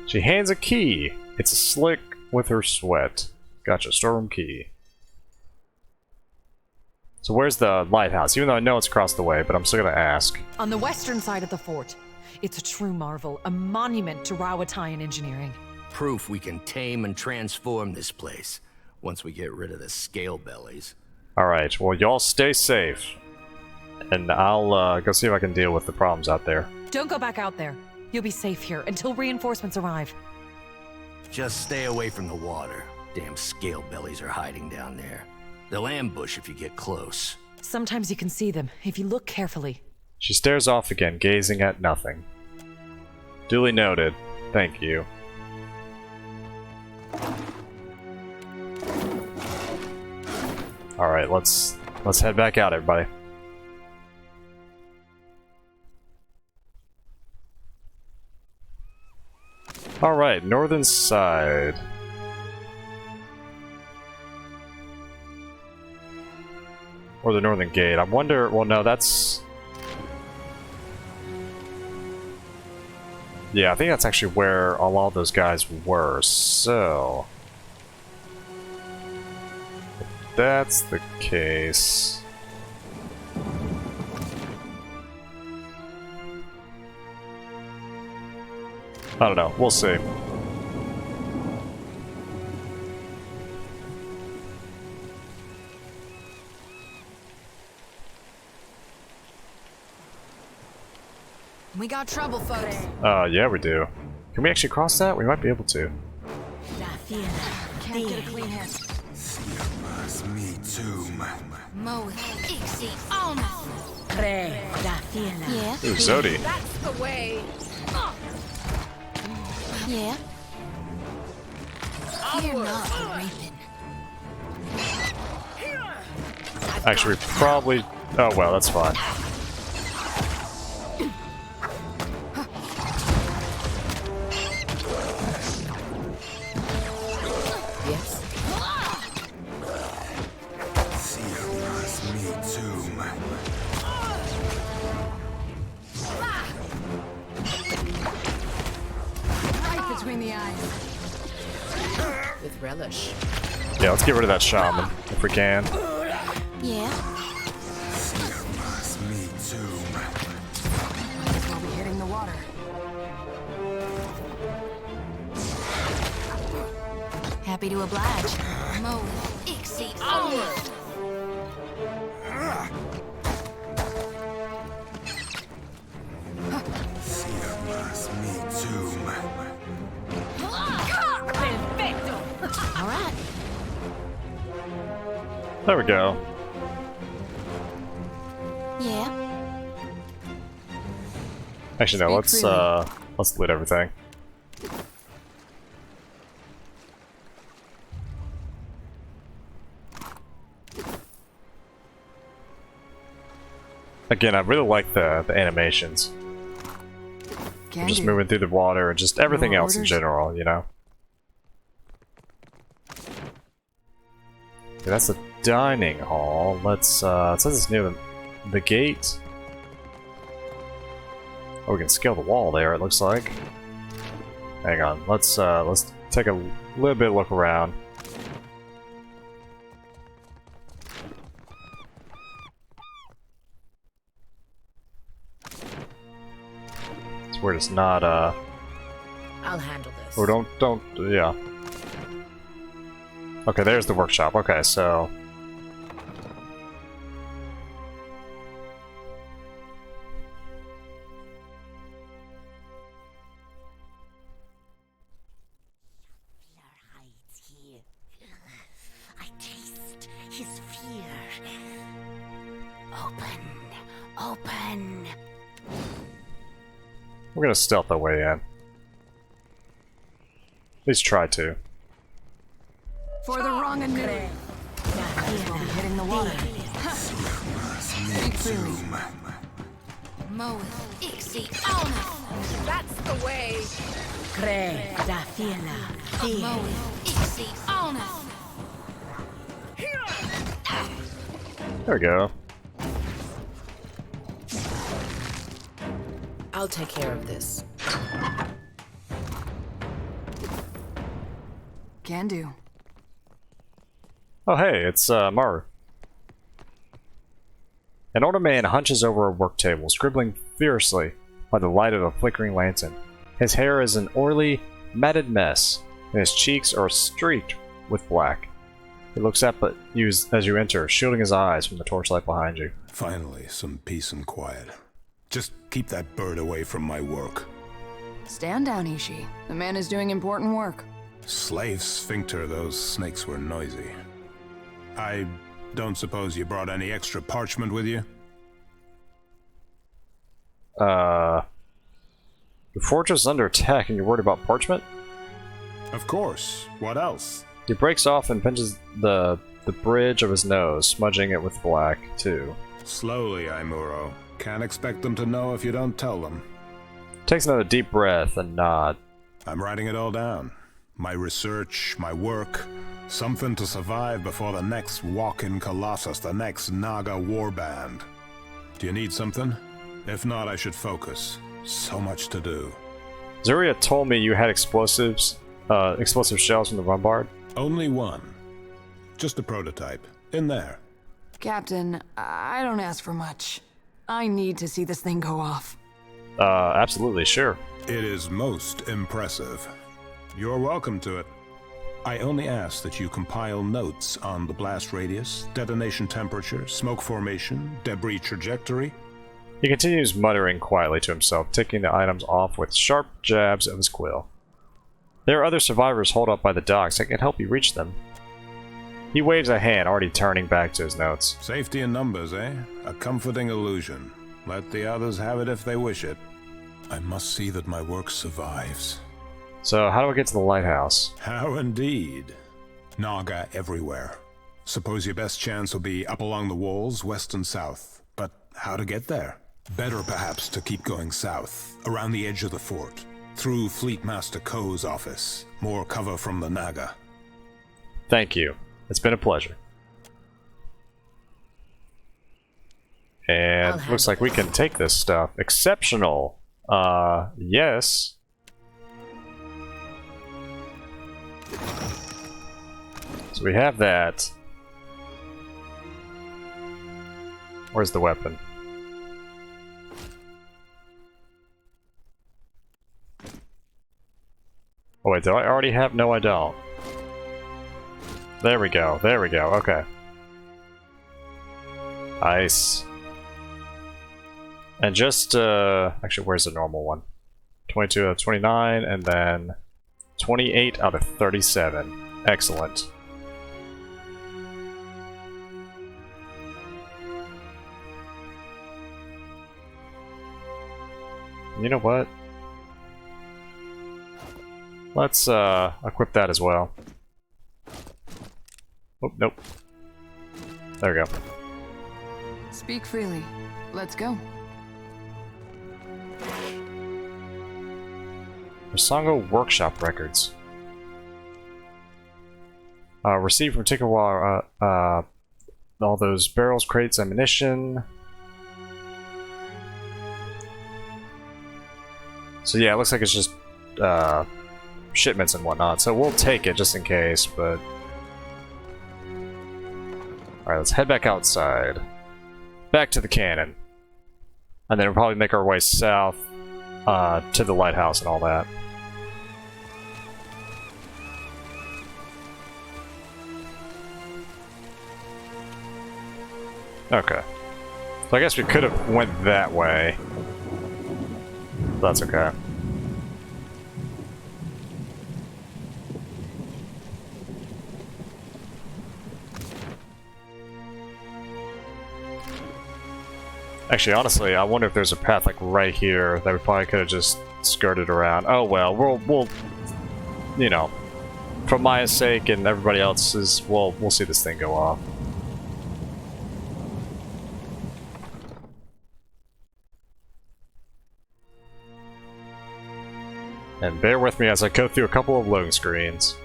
She hands a key. It's a slick with her sweat. Gotcha, storeroom key. So where's the lighthouse? Even though I know it's across the way, but I'm still gonna ask. On the western side of the fort. It's a true marvel, a monument to Rawataian engineering. Proof we can tame and transform this place, once we get rid of the scale bellies. Alright, well, y'all stay safe. And I'll go see if I can deal with the problems out there. Don't go back out there. You'll be safe here until reinforcements arrive. Just stay away from the water. Damn scale bellies are hiding down there. They'll ambush if you get close. Sometimes you can see them, if you look carefully. She stares off again, gazing at nothing. Duly noted. Thank you. Alright, let's head back out, everybody. Alright, northern side. Or the northern gate. I wonder... Well, no, that's... Yeah, I think that's actually where a lot of those guys were, so... If that's the case... I don't know, we'll see. We got trouble, folks. Yeah, we do. Can we actually cross that? We might be able to. Can't get a clean hit. Me too, Mo, Ixie, on. Yeah. Ooh, Zodi. That's the way. Yeah. You're not raping. Actually, we probably... Oh, well, that's fine. With relish. Yeah, let's get rid of that shaman, if we can. Yeah. Me too. We'll be hitting the water. Happy to oblige. Mo, Ixie, on. Me too. All right. There we go. Yeah. Actually, no, let's loot everything. Again, I really like the animations. We're just moving through the water and just everything else in general, you know? Okay, that's the dining hall. Let's, it says it's near the gate. Oh, we can scale the wall there, it looks like. Hang on, let's take a little bit of look around. Where it's not, I'll handle this. Or don't, yeah. Okay, there's the workshop. Okay, so... I taste his fear. Open. We're gonna stealth our way in. At least try to. For the wrong and new. We'll be hitting the water. Speak freely. Mo, Ixie, on. That's the way. Mo, Ixie, on. There we go. I'll take care of this. Can do. Oh hey, it's Maru. An older man hunches over a work table, scribbling fiercely by the light of a flickering lantern. His hair is an oily, matted mess, and his cheeks are streaked with black. He looks up at you as you enter, shielding his eyes from the torchlight behind you. Finally, some peace and quiet. Just keep that bird away from my work. Stand down, Ishi. The man is doing important work. Slave sphincter, those snakes were noisy. I don't suppose you brought any extra parchment with you? Your fortress is under attack and you're worried about parchment? Of course. What else? He breaks off and pinches the bridge of his nose, smudging it with black, too. Slowly, Aimuro. Can't expect them to know if you don't tell them. Takes another deep breath and nod. I'm writing it all down. My research, my work. Something to survive before the next walk-in Colossus, the next Naga warband. Do you need something? If not, I should focus. So much to do. Zuria told me you had explosive shells from the bombard. Only one. Just a prototype. In there. Captain, I don't ask for much. I need to see this thing go off. Absolutely, sure. It is most impressive. You're welcome to it. I only ask that you compile notes on the blast radius, detonation temperature, smoke formation, debris trajectory. He continues muttering quietly to himself, ticking the items off with sharp jabs of his quill. There are other survivors holed up by the docks. I can help you reach them. He waves a hand, already turning back to his notes. Safety in numbers, eh? A comforting illusion. Let the others have it if they wish it. I must see that my work survives. So, how do I get to the lighthouse? How indeed. Naga everywhere. Suppose your best chance will be up along the walls, west and south. But how to get there? Better perhaps to keep going south, around the edge of the fort, through Fleet Master Ko's office. More cover from the Naga. Thank you. It's been a pleasure. And looks like we can take this stuff. Exceptional. Yes. So we have that. Where's the weapon? Oh wait, do I already have? No, I don't. There we go, okay. Nice. And just, actually, where's the normal one? 22 out of 29, and then 28 out of 37. Excellent. You know what? Let's equip that as well. Oh, nope. There we go. Speak freely. Let's go. Hasongo workshop records. Received from Tikawa, all those barrels, crates, ammunition. So yeah, it looks like it's just shipments and whatnot, so we'll take it just in case, but... Alright, let's head back outside. Back to the cannon. And then we'll probably make our way south to the lighthouse and all that. Okay. So I guess we could have went that way. That's okay. Actually, honestly, I wonder if there's a path like right here that we probably could have just skirted around. Oh well, we'll you know, for Maya's sake and everybody else's, we'll see this thing go off. And bear with me as I go through a couple of loading screens.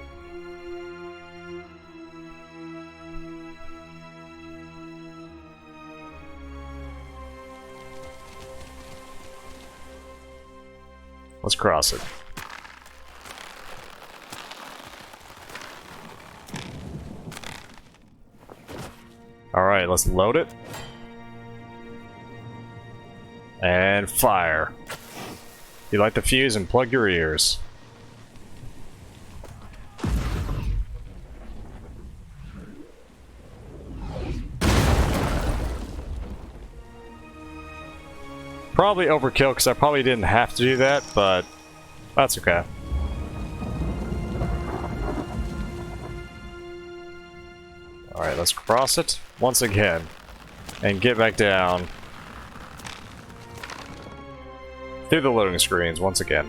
Let's cross it. Alright, let's load it. And fire. You light the fuse and plug your ears. Probably overkill because I probably didn't have to do that, but that's okay. Alright, let's cross it once again and get back down through the loading screens once again.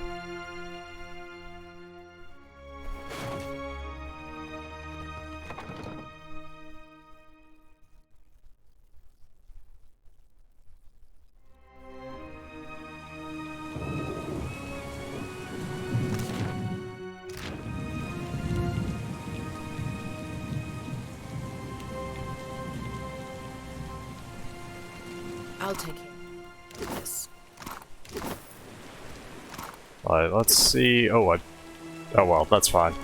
I'll take care of this. Alright, let's see. Oh, well, that's fine.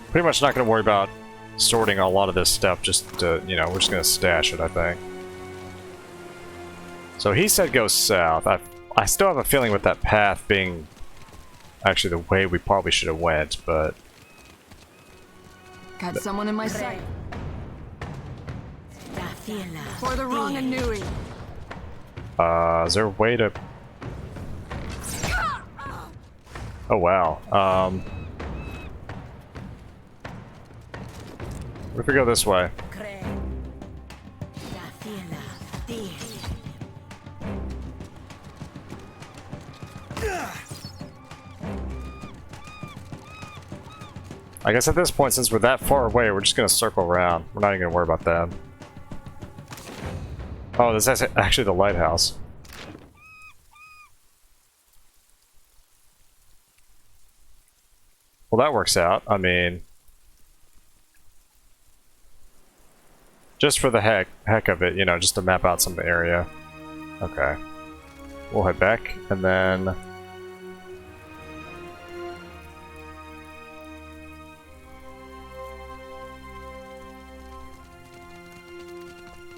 Pretty much not going to worry about sorting a lot of this stuff. Just, you know, we're just going to stash it, I think. So he said go south. I still have a feeling with that path being actually the way we probably should have went, but... Got someone in my sight. For the wrong and newing. Is there a way to... Oh, wow. What if we go this way? I guess at this point, since we're that far away, we're just gonna circle around. We're not even gonna worry about that. Oh, this is actually the lighthouse. Well, that works out. I mean, just for the heck of it, you know, just to map out some area. Okay. We'll head back, and then...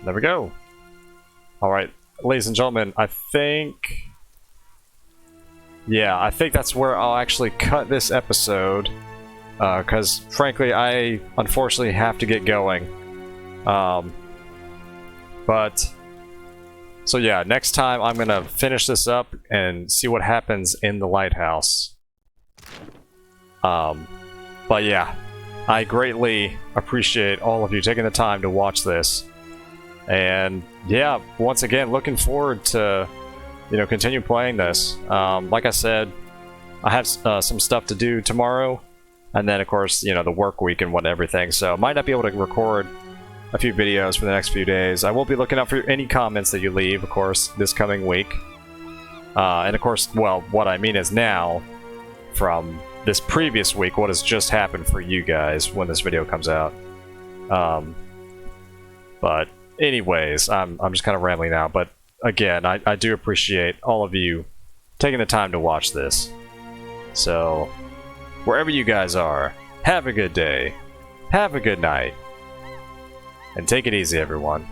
there we go. Alright, ladies and gentlemen, I think... yeah, I think that's where I'll actually cut this episode. Because, frankly, I unfortunately have to get going. But... so yeah, next time I'm gonna finish this up and see what happens in the lighthouse. But yeah, I greatly appreciate all of you taking the time to watch this. And yeah, once again, looking forward to, you know, continue playing this. Like I said, I have some stuff to do tomorrow, and then of course, you know, the work week and everything. So might not be able to record a few videos for the next few days. I will be looking out for any comments that you leave, of course, this coming week. And of course, well, what I mean is now, from this previous week, what has just happened for you guys when this video comes out. But anyways, I'm just kind of rambling now, but again, I do appreciate all of you taking the time to watch this. So, wherever you guys are, have a good day, have a good night, and take it easy, everyone.